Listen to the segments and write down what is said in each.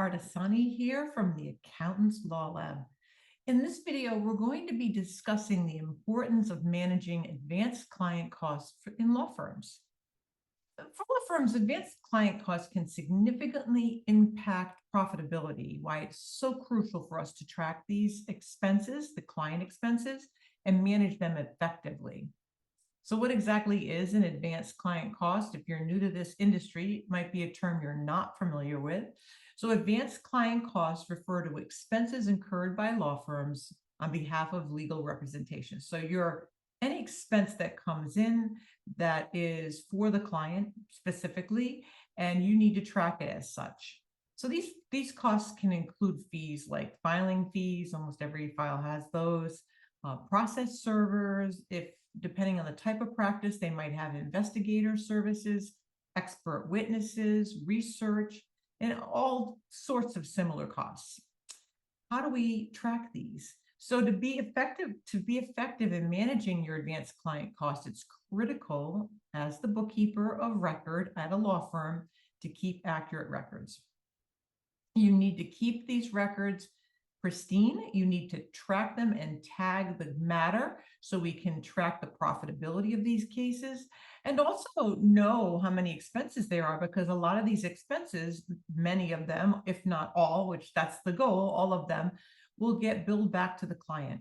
Ardasani here from the Accountants Law Lab. In this video, we're going to be discussing the importance of managing advanced client costs in law firms. For law firms, advanced client costs can significantly impact profitability, why it's so crucial for us to track these expenses, the client expenses, and manage them effectively. So what exactly is an advanced client cost? If you're new to this industry, it might be a term you're not familiar with. So advanced client costs refer to expenses incurred by law firms on behalf of legal representation. So any expense that comes in that is for the client specifically, and you need to track it as such. So these costs can include fees like filing fees. Almost every file has those. Process servers, depending on the type of practice, they might have investigator services, expert witnesses, research, and all sorts of similar costs. How do we track these? So to be effective in managing your advanced client costs, it's critical as the bookkeeper of record at a law firm to keep accurate records. You need to keep these records pristine. You need to track them and tag the matter so we can track the profitability of these cases, and also know how many expenses there are, because a lot of these expenses, many of them, if not all, which that's the goal, all of them will get billed back to the client.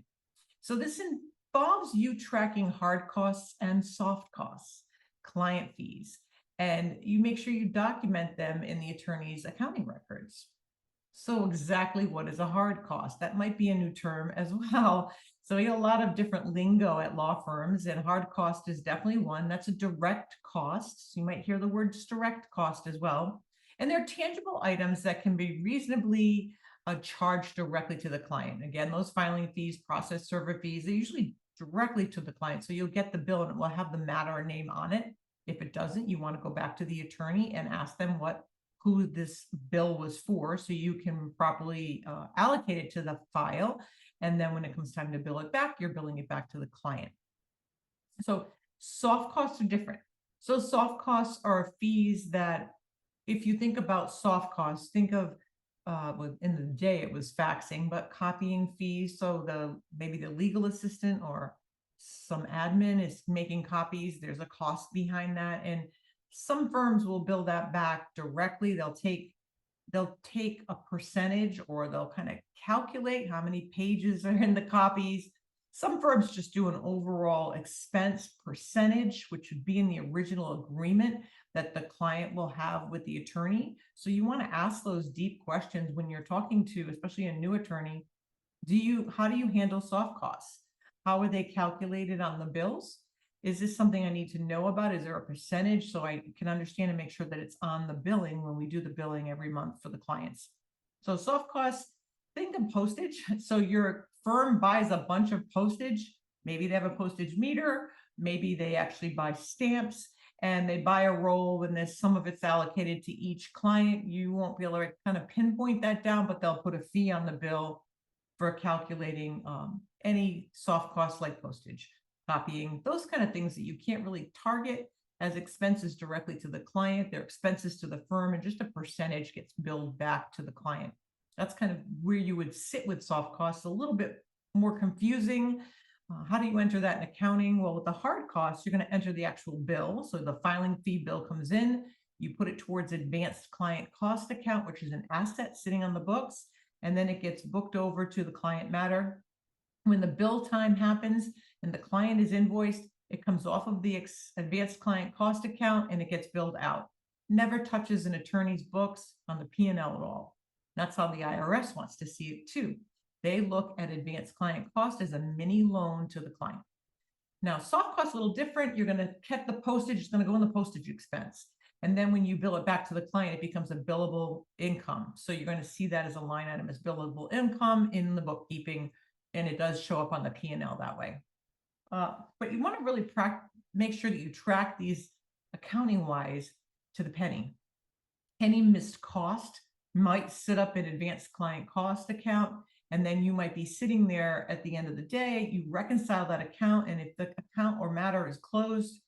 So this involves you tracking hard costs and soft costs, client fees, and you make sure you document them in the attorney's accounting records. So exactly what is a hard cost? That might be a new term as well. So we have a lot of different lingo at law firms, and hard cost is definitely one. That's a direct cost. So you might hear the word direct cost as well. And they're tangible items that can be reasonably charged directly to the client. Again, those filing fees, process server fees, they're usually directly to the client. So you'll get the bill and it will have the matter name on it. If it doesn't, you want to go back to the attorney and ask them who this bill was for, so you can properly allocate it to the file. And then when it comes time to bill it back, you're billing it back to the client. So soft costs are different. So soft costs are fees that, if you think about soft costs, think of, in the day it was faxing, but copying fees. So maybe the legal assistant or some admin is making copies. There's a cost behind that. And some firms will bill that back directly. They'll take a percentage, or they'll kind of calculate how many pages are in the copies. Some firms just do an overall expense percentage, which would be in the original agreement that the client will have with the attorney. So you want to ask those deep questions when you're talking to, especially a new attorney. How do you handle soft costs? How are they calculated on the bills? Is this something I need to know about? Is there a percentage so I can understand and make sure that it's on the billing when we do the billing every month for the clients? So soft costs, think of postage. So your firm buys a bunch of postage. Maybe they have a postage meter. Maybe they actually buy stamps, and they buy a roll, and some of it's allocated to each client. You won't be able to kind of pinpoint that down, but they'll put a fee on the bill for calculating any soft costs like postage, copying, those kind of things that you can't really target as expenses directly to the client. They're expenses to the firm, and just a percentage gets billed back to the client. That's kind of where you would sit with soft costs. A little bit more confusing. How do you enter that in accounting? Well, with the hard costs, you're going to enter the actual bill. So the filing fee bill comes in, you put it towards advanced client cost account, which is an asset sitting on the books, and then it gets booked over to the client matter. When the bill time happens and the client is invoiced, it comes off of the advanced client cost account and it gets billed out. Never touches an attorney's books on the P&L at all. That's how the IRS wants to see it too. They look at advanced client cost as a mini loan to the client. Now, soft cost is a little different. You're going to get the postage. It's going to go in the postage expense. And then when you bill it back to the client, it becomes a billable income. So you're going to see that as a line item as billable income in the bookkeeping, and it does show up on the P&L that way. But you want to really make sure that you track these accounting-wise to the penny. Any missed cost might sit up in advanced client cost account, and then you might be sitting there at the end of the day. You reconcile that account, and if the account or matter is closed,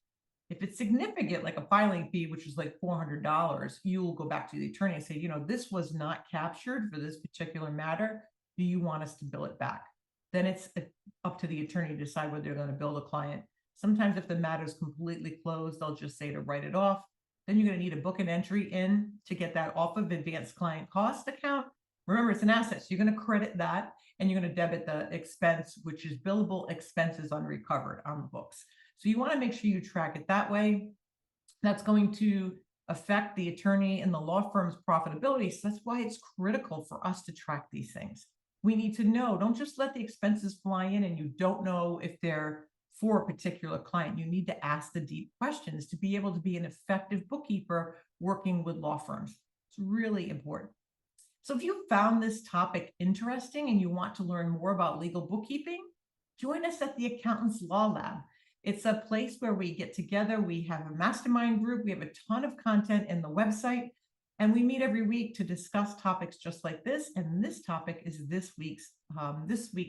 If it's significant, like a filing fee, which is like $400, you will go back to the attorney and say, this was not captured for this particular matter. Do you want us to bill it back? Then it's up to the attorney to decide whether they're going to bill the client. Sometimes if the matter is completely closed, they'll just say to write it off. Then you're going to need a book and entry in to get that off of advanced client cost account. Remember, it's an asset, so you're going to credit that and you're going to debit the expense, which is billable expenses unrecovered on the books. So you want to make sure you track it that way. That's going to affect the attorney and the law firm's profitability. So that's why it's critical for us to track these things. We need to know, don't just let the expenses fly in and you don't know if they're for a particular client. You need to ask the deep questions to be able to be an effective bookkeeper working with law firms. It's really important. So if you found this topic interesting and you want to learn more about legal bookkeeping, join us at the Accountants Law Lab. It's a place where we get together. We have a mastermind group. We have a ton of content in the website, and we meet every week to discuss topics just like this. And this topic is this week's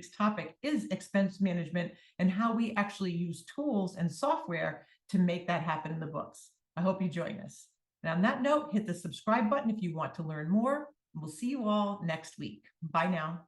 topic is expense management and how we actually use tools and software to make that happen in the books. I hope you join us. And on that note, hit the subscribe button if you want to learn more. We'll see you all next week. Bye now.